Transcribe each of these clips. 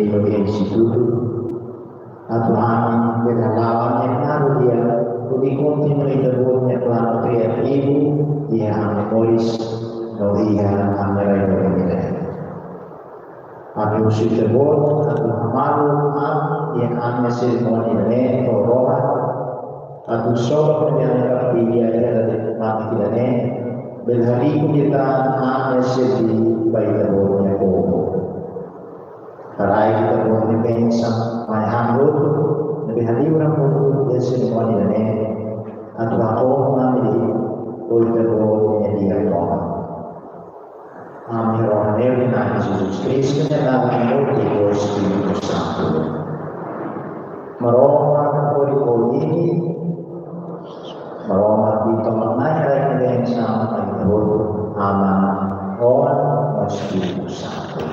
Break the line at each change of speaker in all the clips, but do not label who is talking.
sebagai instituto atau amin berlawan yang baru dia lebih kontinu intervutnya pelan kreatif dia memoris no dia amerai no Kami usul terbot atau amalu yang kami seremoni ini torohan atau sok yang dia dari mati kita ini berhari kita kami sedi bayi terbotnya komo. Karai terbot ni pensam mayhamud lebih hari orang pun dia seremoni ini atau aku kami usul terbotnya dia komo. Amin rohani na Yesus Kristus na namin ito Espiritu Santo. Maroma ko ini, maroma dito manay ay sa mga ama o Espiritu Santo.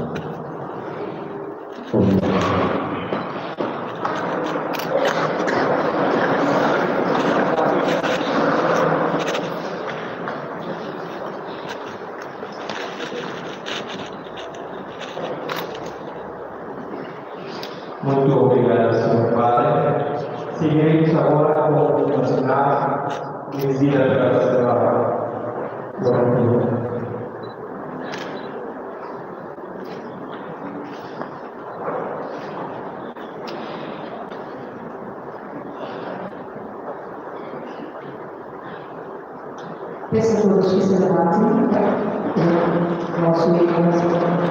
Muito obrigado, Senhor Padre. Seguiremos agora com o devocional Visita Pastoral. Glória a Deus.
Peço a todos que se levantem, nosso irmão.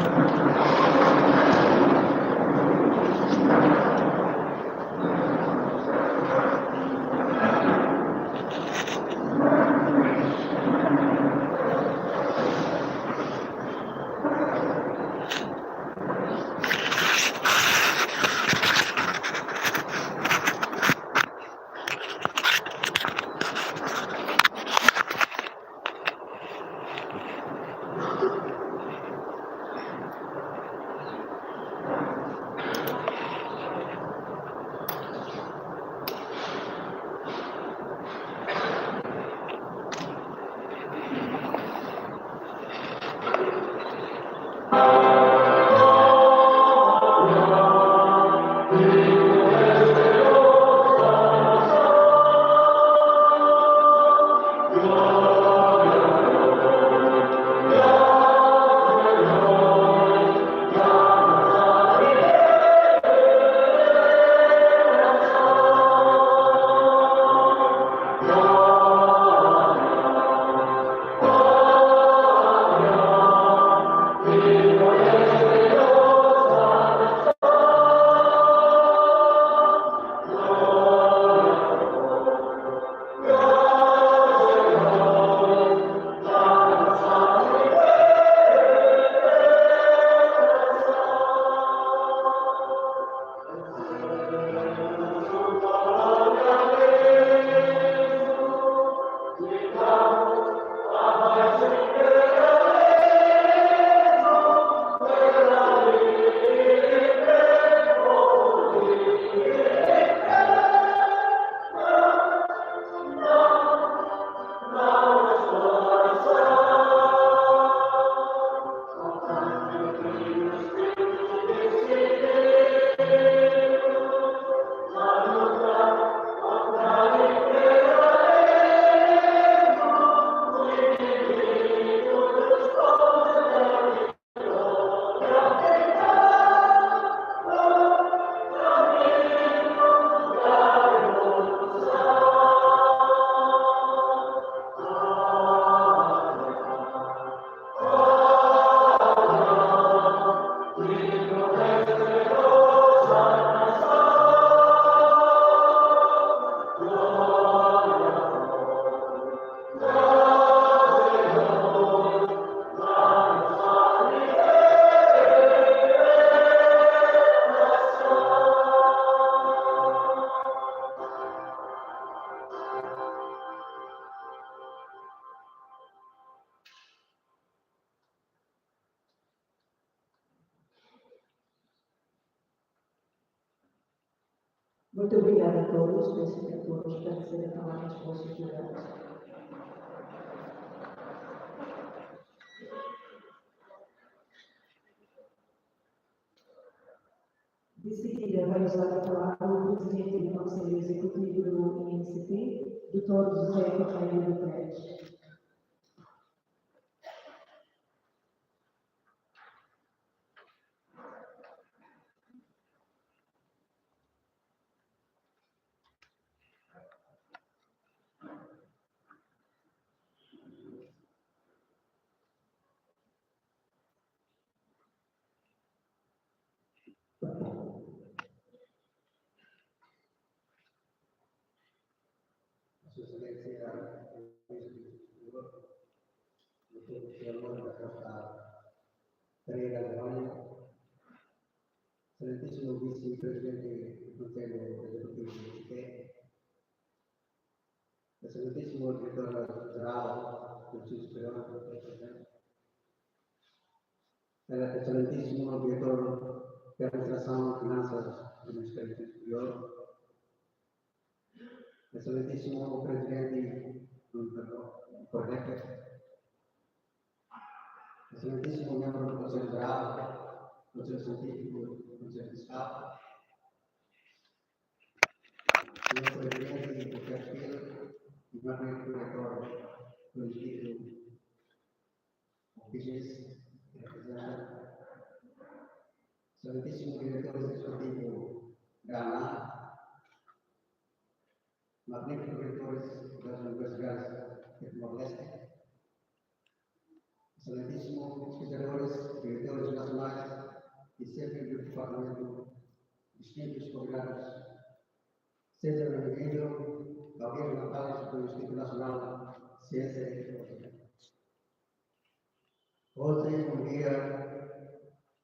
Muito obrigada a todos, peço a todos para serem palavras positivas. De seguida, vai usar a palavra o presidente do Conselho Executivo do INCP, Dr. José Correia de Pérez.
Sua Excelência, Dr. Senhor da Costa Pereira Leone, Excelentíssimo Vice-Presidente do Conselho Executivo do INCP, Excelentíssimo Diretor-Geral do Instituto Superior do Presidente, Excelentíssimo Diretor de Administração e Finanças do Ministério Superior, Excelentíssimo Presidente do CORDEC, Excelentíssimo Membro do Conselho Geral, Conselho Científico, Conselho Fiscal, Senhor Presidente do Perfil e Membro Diretor do Instituto PGS, Excelentíssimo Diretor Executivo da ANA, magníficos diretores das Universidades de Timor-Leste, excelentíssimos pesquisadores, diretores nacionais e chefes do departamento, distintos convidados, César Benedito, Gabriel Natales, do Instituto Nacional de Ciência e Tecnologia. Hoje é um dia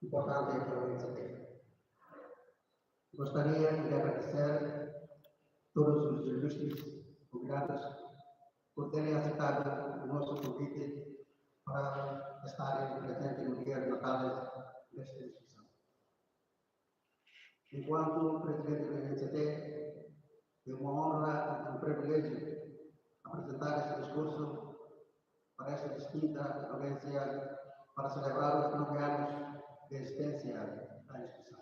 importante para o INCP. Gostaria de agradecer todos os ilustres convidados por terem aceitado o nosso convite para estarem presentes no dia de Natal desta instituição. Enquanto presidente do INCT, é uma honra e um privilégio apresentar este discurso para esta distinta audiência para celebrar os 9 anos de existência da instituição.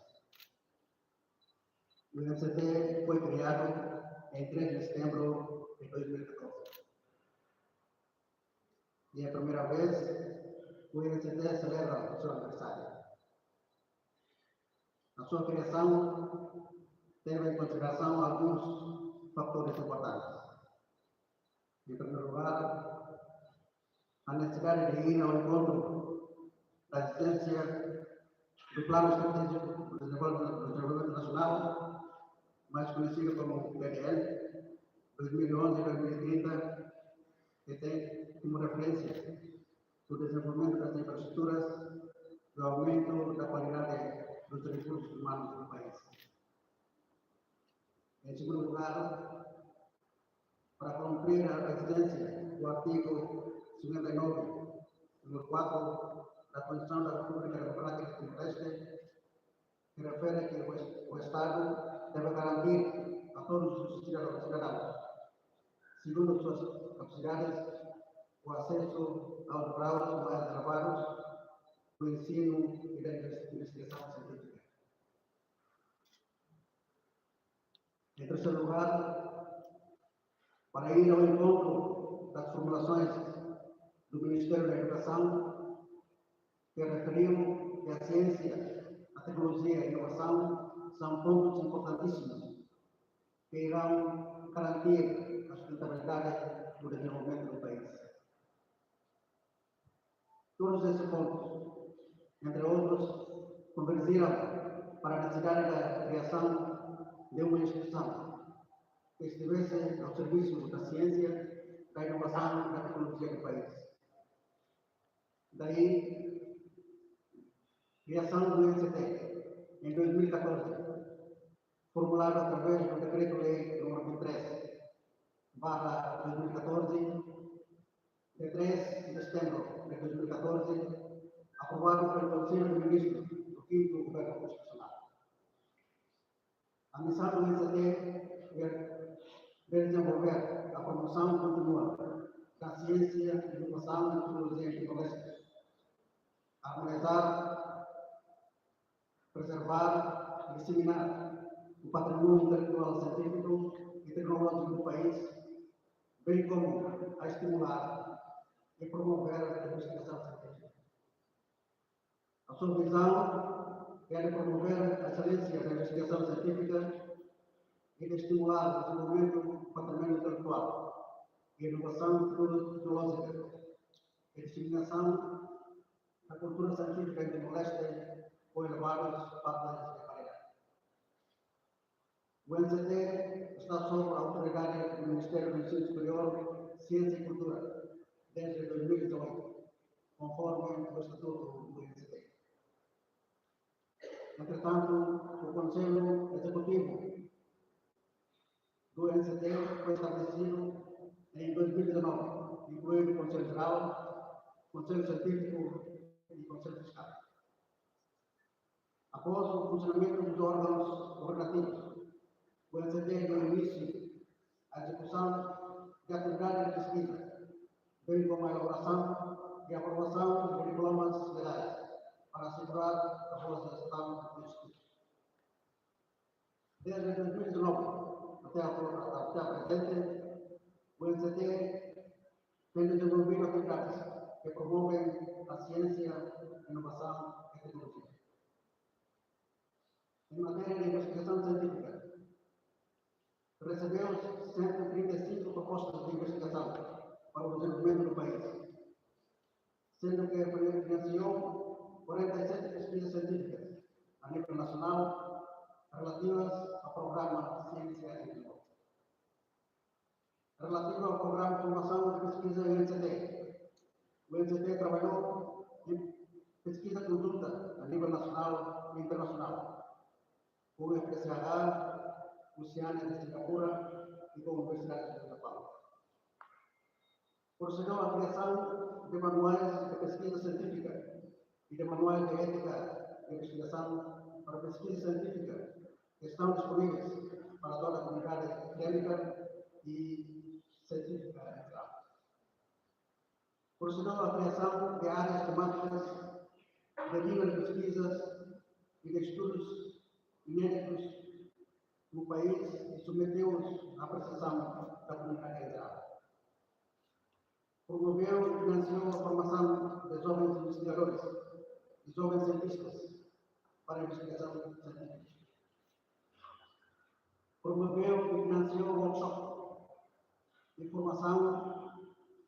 O INCT foi criado em 3 de setembro de 2014. E é a primeira vez que o INCT celebra o seu aniversário. A sua criação teve em consideração alguns fatores importantes. Em primeiro lugar, a necessidade de ir ao encontro da existência do Plano Estratégico de Desenvolvimento Nacional, mais conhecido como PDL, 2011-2030, que tem como referência o desenvolvimento das infraestruturas e o aumento da qualidade dos recursos humanos do país. Em segundo lugar, para cumprir a exigência do artigo 59, número 4 da Constituição da República Democrática de Timor-Leste, que refere que o Estado deve garantir a todos os cidadãos, segundo suas capacidades, o acesso aos graus mais elevados do ensino e da investigação científica. Em terceiro lugar, para ir ao encontro das formulações do Ministério da Educação, que referiu que a ciência, a tecnologia e a inovação são pontos importantíssimos que irão garantir a sustentabilidade do desenvolvimento do país. Todos esses pontos, entre outros, convergiram para a necessidade da criação de uma instituição que estivesse ao serviço da ciência, da inovação e da tecnologia do país. Daí, criação do INCT em 2014, formulado através do Decreto-Lei nº 23/2014, de 3 de setembro de 2014, aprovado pelo Conselho de Ministros do 5º Governo Constitucional. A missão do INCT é desenvolver a promoção contínua da ciência, inovação e tecnologia em Timor-Leste, harmonizar, preservar disseminar o patrimônio intelectual, científico e tecnológico do país, bem como a estimular e promover a investigação científica. A sua visão é de promover a excelência da investigação científica e de estimular o desenvolvimento do patrimônio intelectual, a inovação tecnológica e a disseminação da cultura científica em Timor-Leste com elevados padrões de qualidade. O NCT está sob a autoridade do Ministério do Ensino Superior, Ciência e Cultura desde 2018, conforme o Estatuto do NCT. Entretanto, o Conselho Executivo do NCT foi estabelecido em 2019, incluindo o Conselho Geral, Conselho Científico e Conselho Fiscal. Após o funcionamento dos órgãos governativos, o NCT deu início à execução de atividades de pesquisa, bem como a elaboração e aprovação de diplomas legais, para assegurar a boa gestão do estudo. Desde 2019 até a presente, o NCT tem desenvolvido atividades que promovem a ciência, a inovação e a tecnologia. Em matéria de investigação científica, recebeu 135 propostas de investigação para o desenvolvimento do país, sendo que financiou 47 pesquisas científicas a nível nacional relativas ao programa Ciência e Tecnologia. Relativo ao programa de formação de pesquisa em NCT, o NCT trabalhou em pesquisa conjunta a nível nacional e internacional, com o FPCH, o Oceânia de Singapura e com a Universidade de São Paulo. Procedeu à criação de manuais de pesquisa científica e de manuais de ética de investigação para pesquisa científica que estão disponíveis para toda a comunidade acadêmica e científica em geral. Procedeu à criação de áreas temáticas de linhas de pesquisas e de estudos inéditos no país e submeteu-os à apreciação da comunidade em geral. Promoveu e financiou a formação de jovens investigadores e jovens cientistas para a investigação científica. Promoveu e financiou workshop de formação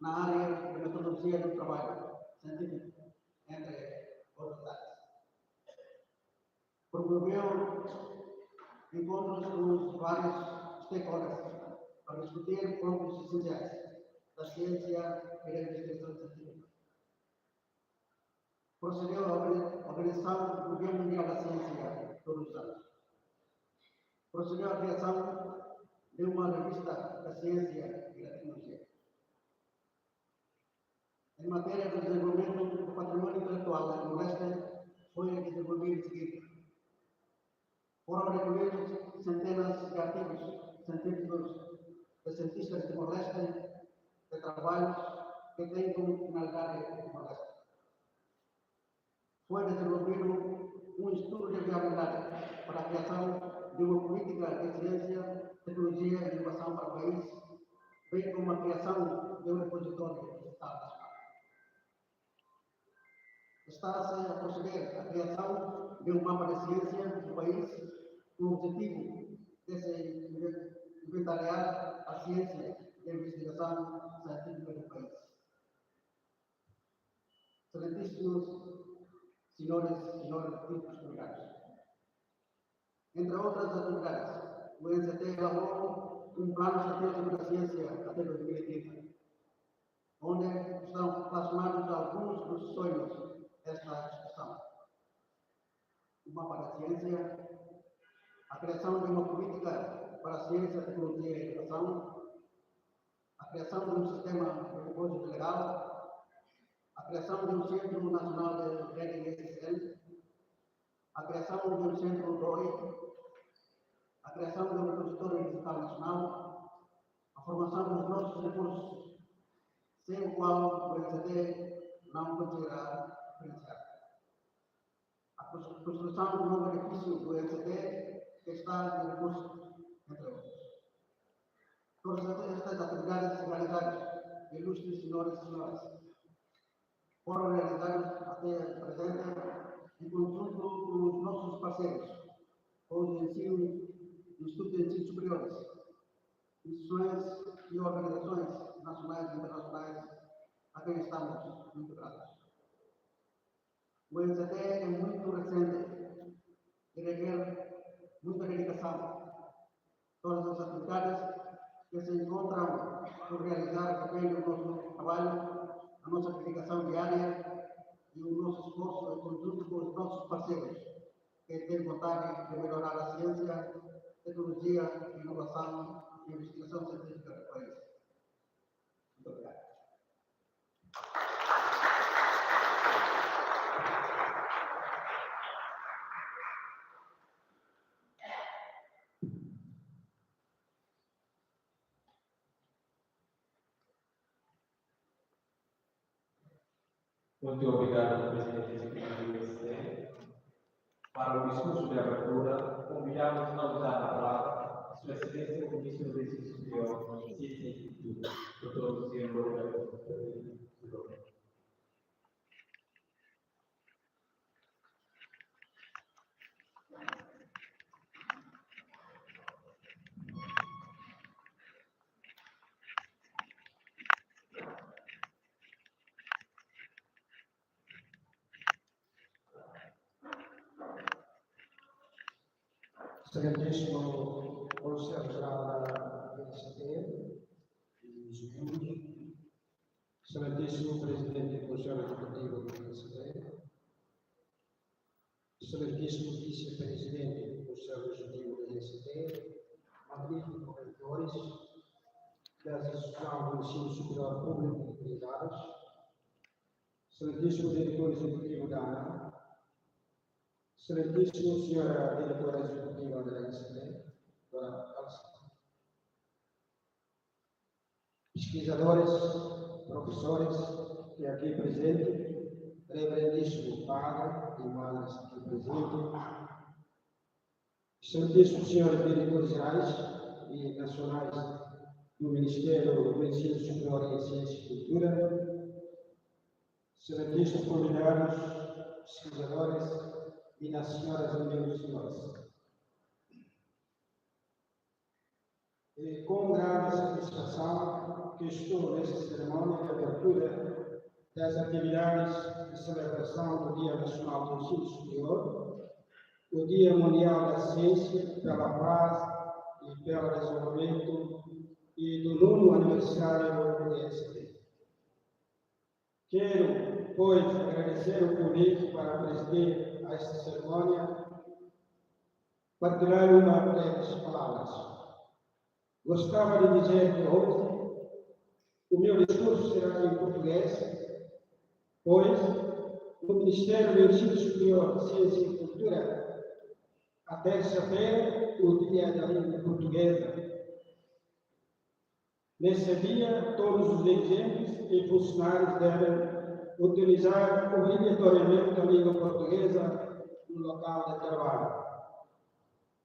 na área de metodologia do trabalho científico, entre outras áreas. Promoveu encontros com os vários stakeholders para discutir pontos essenciais da ciência e da investigação científica. Procedeu à organização do Dia Mundial da Ciência todos os anos. Procedeu à criação de uma revista da ciência e da tecnologia. Em matéria de desenvolvimento do patrimônio intelectual da Timor-Leste, foi desenvolvido o seguinte: foram recolhidos centenas de artigos científicos de cientistas de Timor-Leste, de trabalhos que têm como finalidade Timor-Leste. Foi desenvolvido um estudo de viabilidade para a criação de uma política de ciência, tecnologia e inovação para o país, bem como a criação de um repositório digital nacional. Está-se a proceder à criação de um mapa de ciência do país, com o objetivo de se inventariar a ciência e a investigação científica do país. Excelentíssimos senhores e senhores distintos convidados. Entre outras atividades, o NCT elaborou um plano estratégico da ciência até 2030, onde estão plasmados alguns dos sonhos desta discussão. O mapa da ciência, a criação de uma política para a ciência, tecnologia e inovação, a criação de um sistema de depósito legal, a criação de um Centro Nacional de Rede SSL, a criação de um Centro DOI, a criação de um repositório digital nacional, a formação dos nossos recursos, sem o qual o NCT não conseguirá financiar. A construção de um novo edifício do NCT, que está em curso, entre outros. Todas estas atividades realizadas, ilustres senhores e senhoras, foram realizadas até o presente em conjunto com os nossos parceiros, com os institutos de ensino superiores, instituições e organizações nacionais e internacionais a quem estamos muito gratos. O NCT é muito recente e requer muita dedicação. Todas as atividades que se encontram por realizar dependem do nosso trabalho, a nossa dedicação diária e o nosso esforço em conjunto com os nossos parceiros, que têm vontade de melhorar a ciência, tecnologia, inovação e investigação científica do país. Muito obrigado.
Muito obrigado, presidente executivo do ICT. Para o discurso de abertura, convidamos a usar a palavra Sua Excelência o Ministro do Ensino Superior, Ciência e Cultura, Dr. Luciano Loureiro.
Excelentíssimo Conselho Geral da ICT e os membros, Excelentíssimo Presidente do Conselho Executivo da ICT, Excelentíssimo Vice-Presidente do Conselho Executivo da ICT, magníficos reitores das instituições do ensino superior público e privadas, Excelentíssimo Diretor Executivo da ANA, Excelentíssimo Senhora Diretora Executiva da ICT, Dra. Alça, pesquisadores, professores que aqui presentes, Reverendíssimo Padre e Madres aqui presentes, Excelentíssimos Senhores Diretores Gerais e Nacionais do Ministério do Ensino Superior em Ciência e Cultura, Excelentíssimos convidados, pesquisadores, minhas senhoras e meus senhores. E com grande satisfação que estou nesta cerimônia de abertura das atividades de celebração do Dia Nacional do Ensino Superior, o Dia Mundial da Ciência, pela Paz e pelo Desenvolvimento e do 9º aniversário do ICT. Quero, pois, agradecer o convite para presidir a esta cerimônia, partilhar uma breves palavras. Gostava de dizer que hoje o meu discurso será em português, pois no Ministério do Ensino Superior, Ciência e Cultura, a terça-feira, o Dia da Língua Portuguesa. Nesse dia, todos os dirigentes e funcionários devem utilizar obrigatoriamente a língua portuguesa no local de trabalho.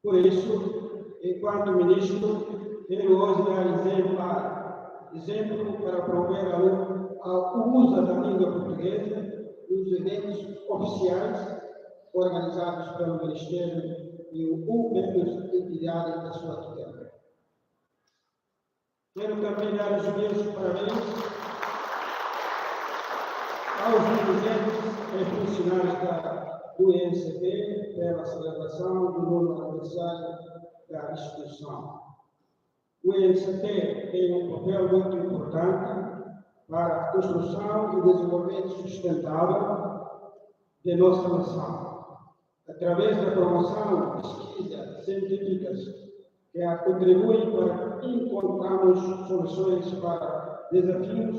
Por isso, enquanto ministro, quero hoje dar exemplo para promover o uso da língua portuguesa nos eventos oficiais organizados pelo Ministério e o menos entidade da sua tutela. Quero também dar os meus parabéns aos dirigentes e funcionários do INCT pela celebração do 9º aniversário da instituição. O INCT tem um papel muito importante para a construção e desenvolvimento sustentável de nossa nação, através da promoção de pesquisas científicas que contribuem para encontrarmos soluções para desafios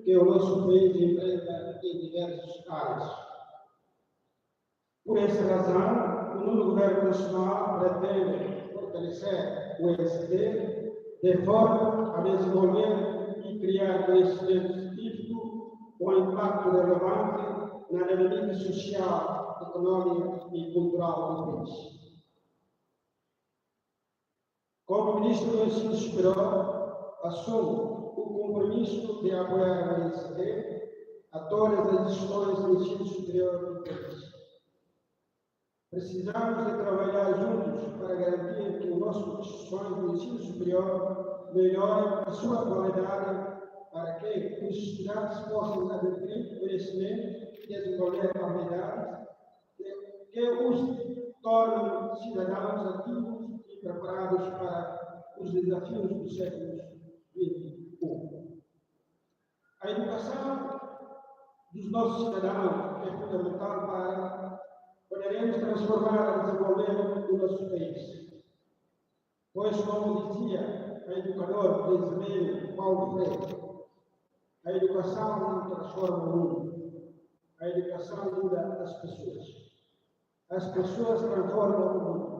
que o nosso país enfrenta em diversas áreas. Por essa razão, o novo Governo Nacional pretende fortalecer o ICT de forma a desenvolver e criar conhecimento científico com impacto relevante na dinâmica social econômica e cultural do país. Como Ministro do Ensino Superior, assumo o compromisso de apoiar a UNCT a todas as instituições do ensino superior do país. Precisamos de trabalhar juntos para garantir que as nossas instituições do ensino superior melhorem a sua qualidade para que os estudantes possam adquirir conhecimento, desenvolver habilidades que os tornem cidadãos ativos e preparados para os desafios do século XXI. A educação dos nossos cidadãos é fundamental para poderemos transformar e desenvolver o nosso país. Pois, como dizia o educador brasileiro Paulo Freire, a educação não transforma o mundo, a educação muda as pessoas. As pessoas transformam o mundo.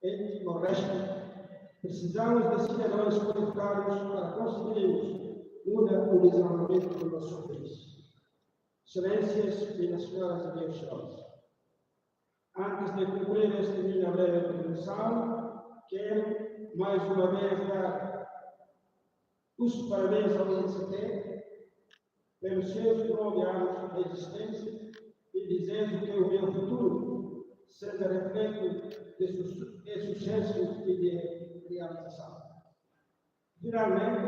E, no resto, precisamos de cidadãos qualificados para conseguirmos mudar o desenvolvimento do nosso país. Excelências, minhas senhoras e meus senhores, antes de cumprir esta minha breve introdução, quero mais uma vez dar os parabéns ao INCT pelos seus 9 anos de existência e desejo que o meu futuro seja reflexo de sucesso e de realização. Finalmente,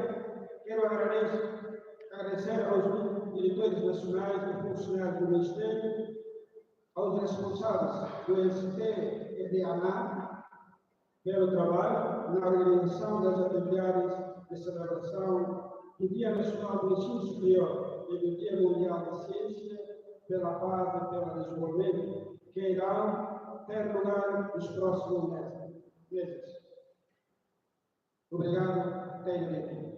quero agradecer aos diretores nacionais e funcionários do Ministério, aos responsáveis do INCT e da ANAC pelo trabalho na organização das atividades de celebração do Dia Nacional do Ensino Superior e do Dia Mundial da Ciência, pela paz e pelo desenvolvimento, que irão ter lugar nos próximos meses. Obrigado, tenho lido.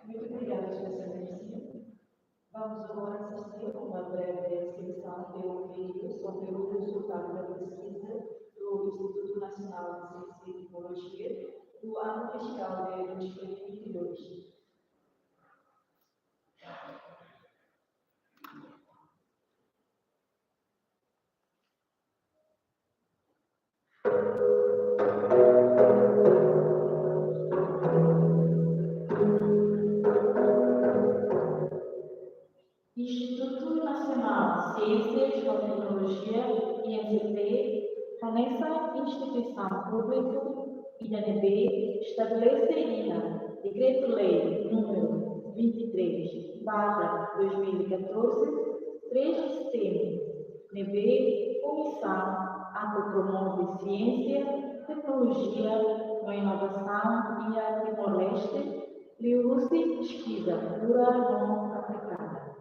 Muito obrigada, Sua Excelência. Vamos agora assistir a uma breve descrição de um vídeo sobre o resultado da pesquisa do Instituto Nacional de Ciência e Tecnologia do ano fiscal de 2022. Instituto Nacional de Ciências e Tecnologia, INCT, com essa instituição pública, INB, estabelece ainda Decreto-Lei número 23/2014, 3 de setembro, NB, Comissão a que promove ciência, tecnologia, a inovação e a Timor-Leste, Liu-Lúcia pesquisa pura não aplicada.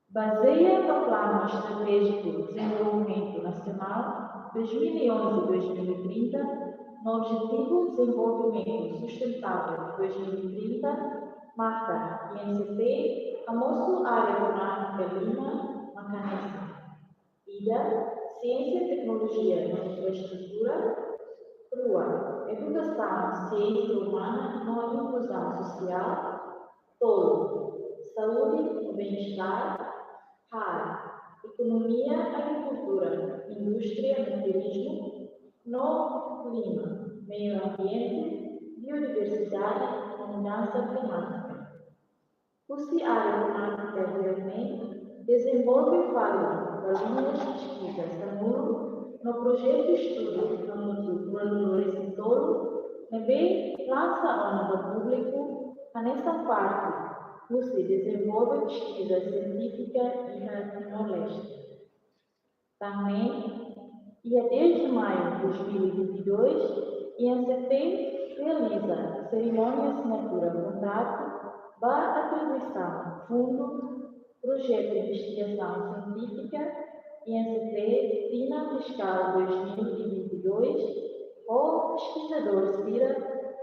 Baseia o Plano Estratégico de Desenvolvimento Nacional 2011-2030 no Objetivo de Desenvolvimento Sustentável 2030, marca INCT, Almoço Área Econômica Lima, Macanense. IDA, Ciência, Tecnologia e Infraestrutura. CRUA, Educação, Ciência Humana e Inclusão Social. TOLO, Saúde e Bem-Estar. RAR, Economia, Agricultura, Indústria e Turismo. No Clima, Meio Ambiente, Biodiversidade e Mudança Climática. O Área Econômica Desenvolvimento desenvolve várias linhas de pesquisa SAMUR no projeto Estudo no Núcleo Lourenço Tolo, também lança ao novo público, nessa parte, se desenvolve pesquisa científica e na Timor-Leste. Também, desde maio de 2022, INCT realiza cerimônia assinatura contrato para atribuição fundo projeto de investigação científica INCT Tina Fiscal 2022, o pesquisador Cira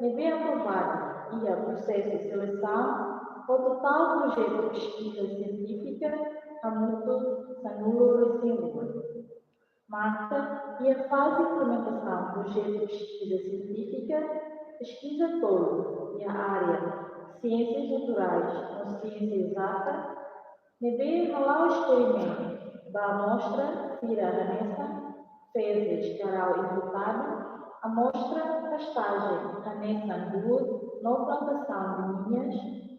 deve aprovar e a processo de seleção o total projeto de pesquisa científica a muito sanulo recém-língua. Marca e a fase de implementação do projeto de pesquisa científica, pesquisa todo e a área ciências naturais ou ciência exata, deve rolar o experimento da amostra Cira Ranessa, fezes, caral e votado, amostra pastagem Ranessa 2, não plantação de linhas,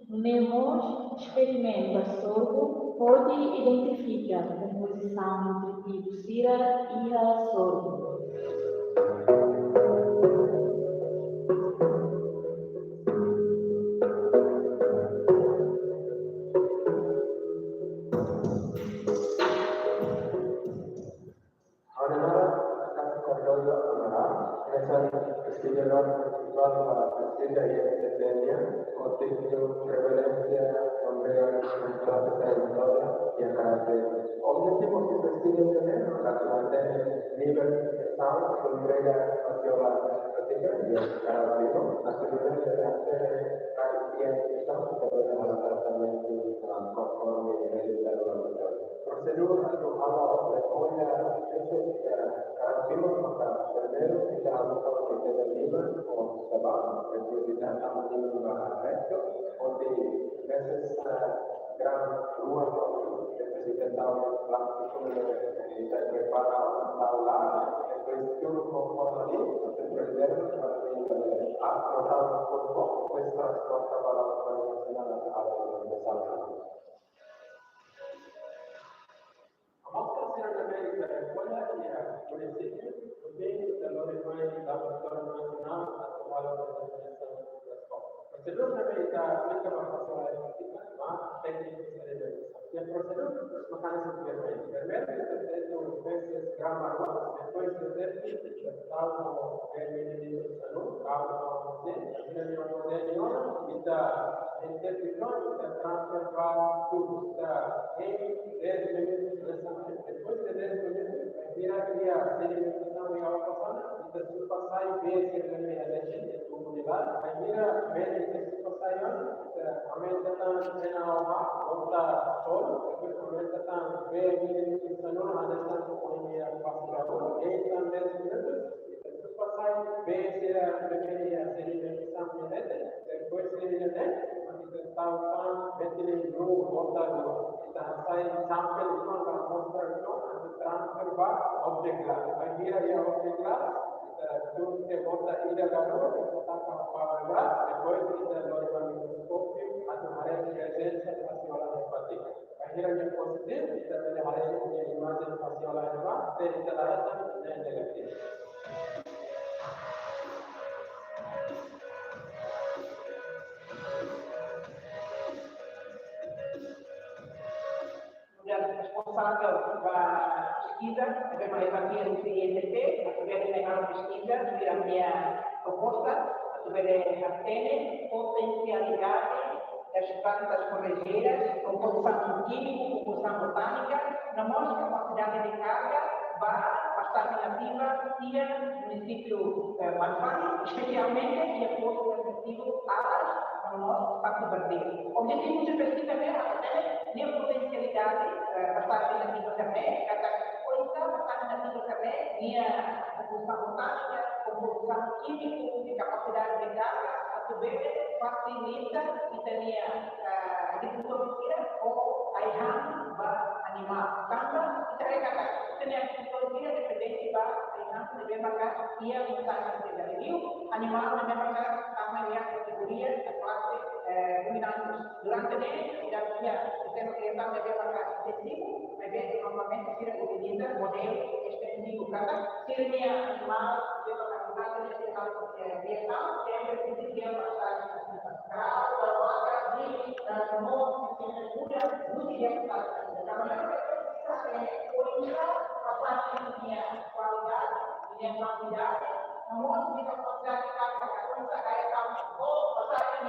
NEMOS, experimento a sorgo, onde identifica a composição nutritiva Cira e a sorgo.
Obiettivo di questo intervento è mantenere livello di sound con prega azionale pratica di caratterico, assolutamente essere di sound per la trattamento conforme dell'interrogazione. Procedura allora raccoglie caratterico per vero che c'è una forma di livello o sabano, per cui si tratta di un arresto o di gran ruolo che presentava plástico preparado la cuestión conforme se preserva ha tratado poco questa risposta alla organizzazione alla Mostra certamente quella che è municipio, perché allora poi la cultura nazionale ha trovato l'organizzazione della scuola. Procedura verità, questa è una cosa ma tecnico sarebbe il procedura meccanismo per me è un penso gramma e poi si deve stavo per il salone auto nel modello vita interpretazione da trasferire tutta e depois de 10 minutos dirá que a sedimentação e a ocupação e se passar bem se a comunidade a mira bem se passar aumenta tanto na alma volta todo depois aumenta tanto bem se sanona adesso com a passatura e também 10 minutos se passar bem se a sedimentação depois se tentava mettere giù volta sai sample con conversion transfer object class here you have object class tutte volta ida lavoro che sta capacità e poi il loro microscopio a trovare presenza fasiola empatica here you positive delle aree di immagine fasiola empatica per installare nel negativo. Responsável da pesquisa, a maioria do INCT, a saber a pesquisa, a minha proposta, a saber a TENE, potencialidade das plantas forrageiras, composição química, composição botânica, na nossa capacidade de carga, para pastagem nativa e o município Malfani, especialmente e a força do município Alas, no nosso Pacto Verde. O objetivo de pesquisa é a potencialidade pastagem nativa também, a coisa pastagem nativa também, a composição botânica, composição química, capacidade de carga, a saber, facilita e também a agricultura ou a IHAM para animar. Também, tem a agricultura dependente para IHAM de marcar e a unidade de review, animal de marcar também a categoria da classe dominante. Durante o dia, o sistema criação deve marcar específico, mas normalmente será utilizado modelo específico. Cada seria animal de marcar neste caso criação, sempre se quer passar qualidade, namun jika pekerjaan kita akan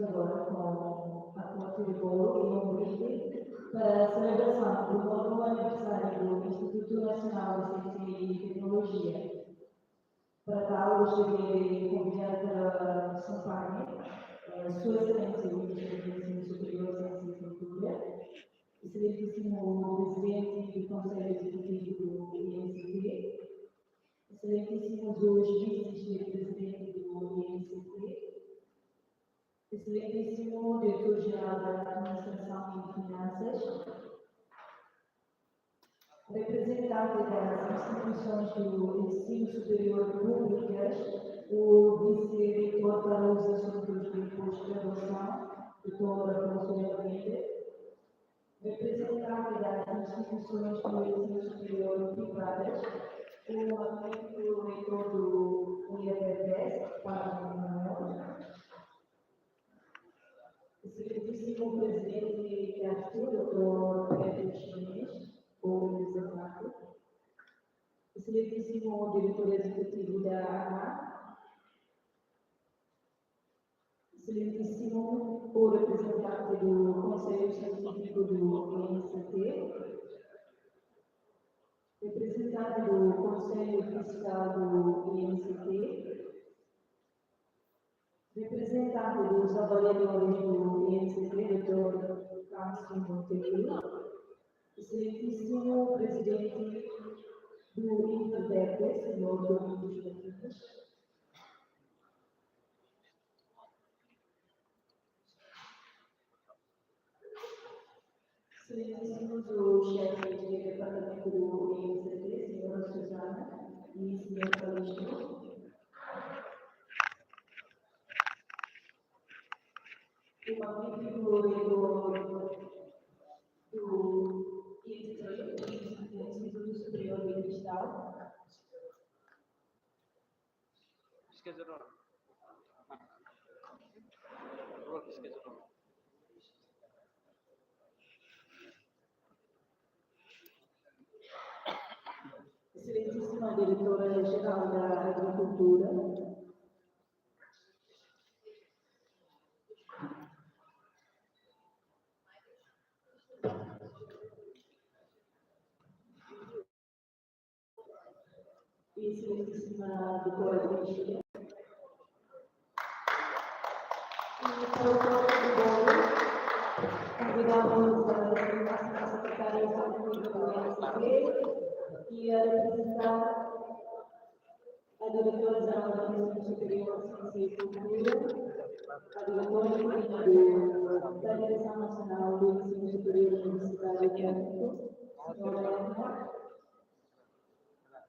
agora com a corte de bolo e um brinde para a celebração do novo aniversário do Instituto Nacional de Ciência e Tecnologia. Para tal, gostaria de convidar para Champagne Sua Excelência o Ministro do Ensino Superior, Ciência e Cultura, Excelentíssimo Presidente do Conselho Executivo do INCT, Excelentíssimos os vice-presidentes do INCT, Excelentíssimo Diretor-Geral da Administração e Finanças, representante das instituições do ensino superior públicas, o vice-reitor para os assuntos de pós-graduação, Dr. Afonso Mendes, representante das instituições do ensino superior privadas, o amigo reitor do IFRS, Padre Manuel, excelentíssimo presidente de Artur, Dr. Pedro Chinês, ou representante, excelentíssimo diretor executivo da ANA, excelentíssimo o representante do Conselho Científico do INCT, representante do Conselho Fiscal do INCT, representante dos avaliadores do INCT, Dr. Carlos Monteiro, excelentíssimo presidente do INCT, senhor Domingos Martins, excelentíssimos o chefe de departamento do INCT, senhora Suzana e senhor Calixto, o magnífico reitor do INCT, Instituto Superior de Cristal, excelentíssima diretora-geral da Agricultura, e excelentíssima doutora Cristina, e para o próximo bolo, convidamos a secretária executiva do INCT e a representar a diretora-geral da Ensino Superior, Ciência e Cultura, a diretora da Direção Nacional do Ensino Superior Universitário e Técnico, senhora Edna,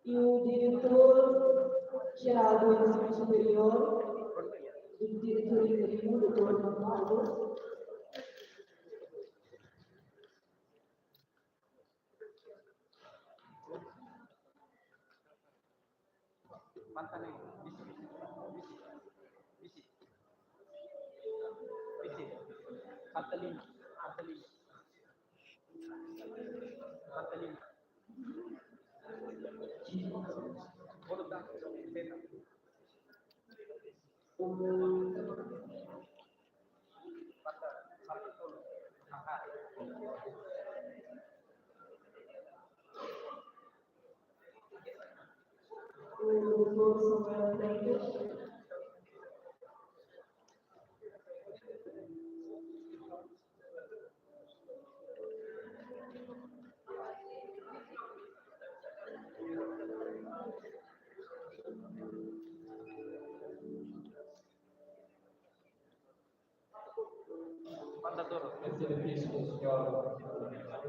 e o diretor-geral do Ensino Superior, o diretor interino, Dr. Manuel, o Dr. Samuel Freitas,
excelentíssimo senhor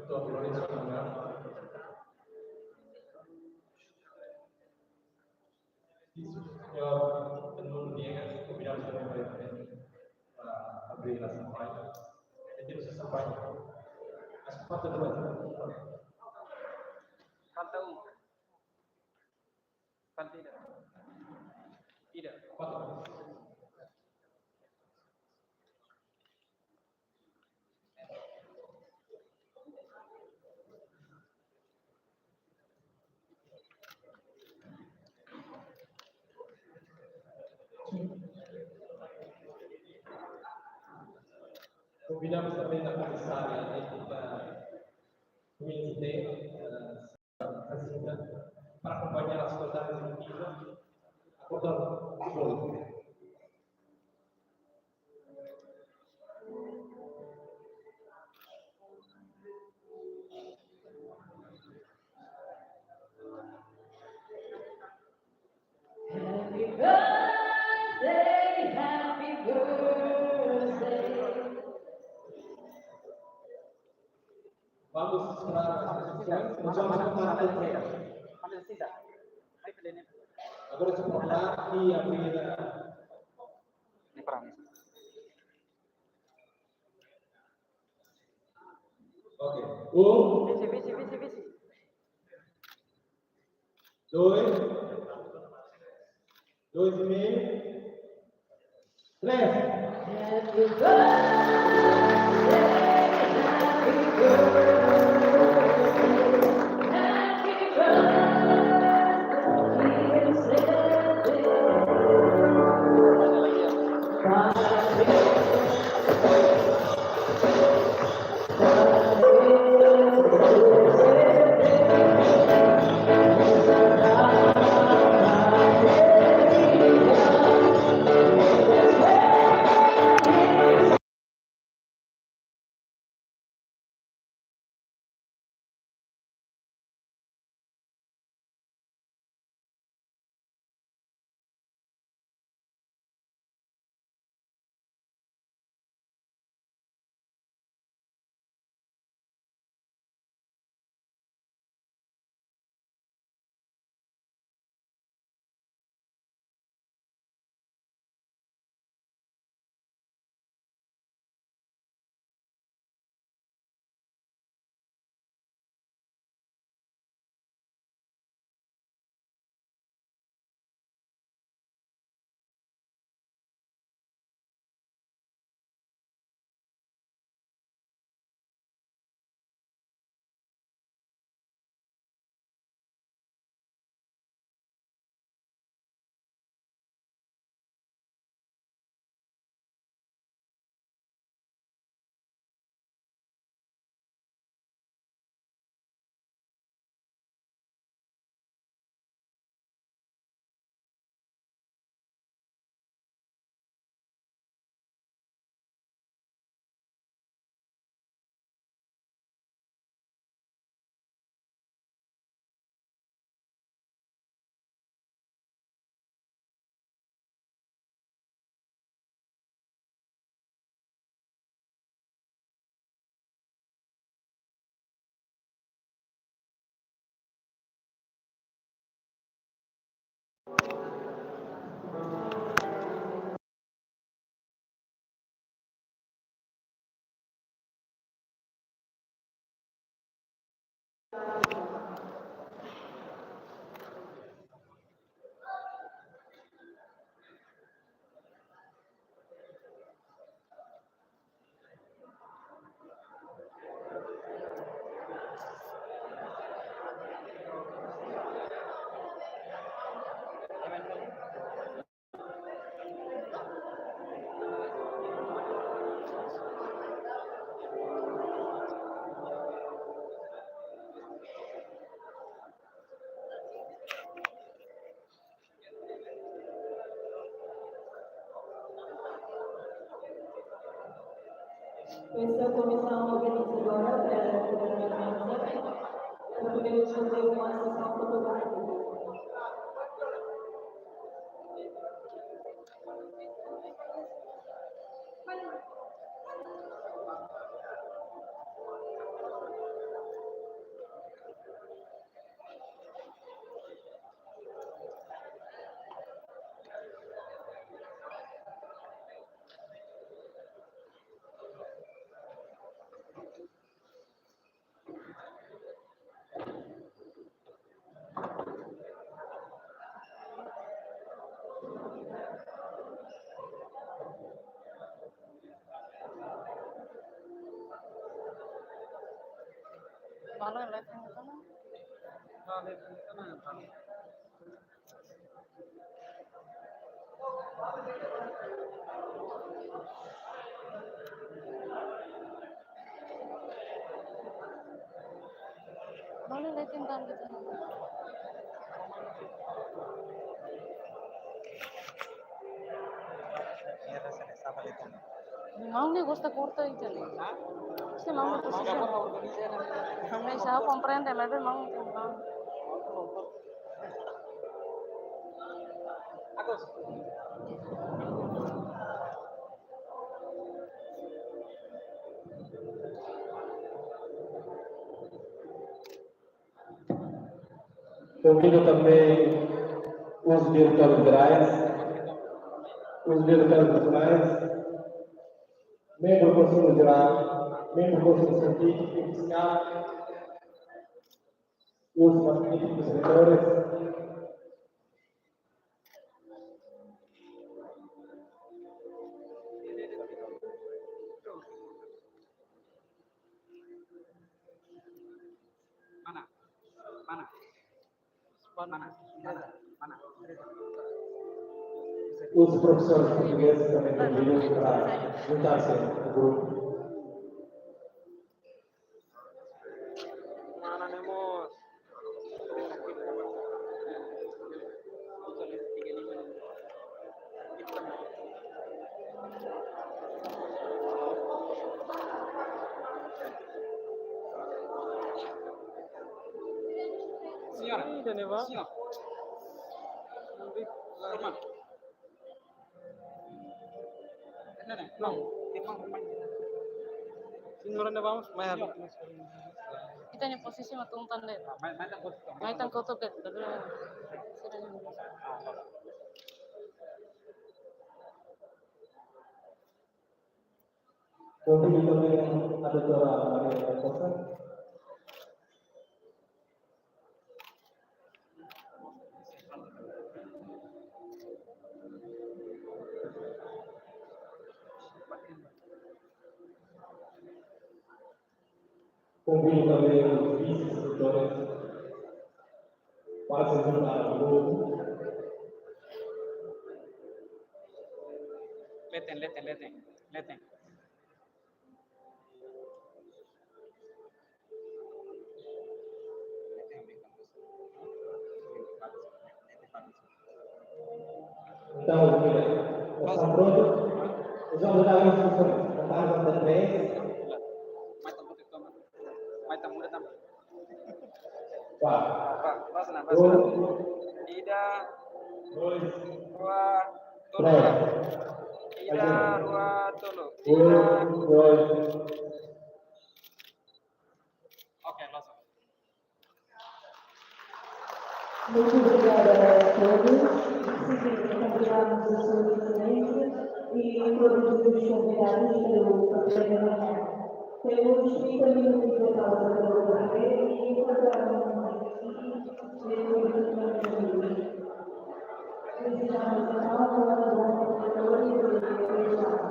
Dr. Lourenço Manuel, senhor Nuno Viegas, convidamos também para a frente para abrir a assembleia. Temos a assembleia. Acho que falta duas.
Falta um. Falta Ira. Ira.
Falta. Convidiamo certamente la commissaria etica UNCT, Casina, per accompagnare la società esecutiva a portare il volo.
Happy birthday, happy birthday.
Vamos esperar as pessoas, nós vamos contar a entrega. Agora se preparar e abrir a... Ok. Dois e meio, 3.
Happy birthday, happy birthday, happy Questa comissão organizadora eu poderia fazer uma sessão fotográfica.
Mana liatin kan gitu. Mau nih costa corta itu nih. Sì, ma una posizione. Non si può comprendere, ma mau.
Agus.
Convido também os diretores gerais, membro do Conselho Geral, membro do Conselho Científico e Fiscal, os magníficos diretores, os professores portugueses também convido para juntar-se ao grupo.
Mana nemos? Senhora, senhor. Irmão. Não. Senhora, vamos, mas
Kita nih posisi matungtan deh.
mas
May tangkot to ket.
Convido também a doutora Maria Costa. Convido também os vice-diretores para se juntar ao grupo.
Leten.
Então, estão prontos? Os vamos dar uma instrução. Contar até 3.
Mai tamu datang.
4.
Pasna.
2.
Ida,
2.
Rua, Tolo.
3.
Ida, Rua, Tolo.
1, 2.
Oke, langsung.
Muito obrigada a todos. Seguinte, convidamos a sua excelência e todos os convidados pelo café da manhã. Temos 30 minutos de pausa para o café e encontramos aqui depois dos 30 minutos. Desejamos então toda a boa professora e diretora.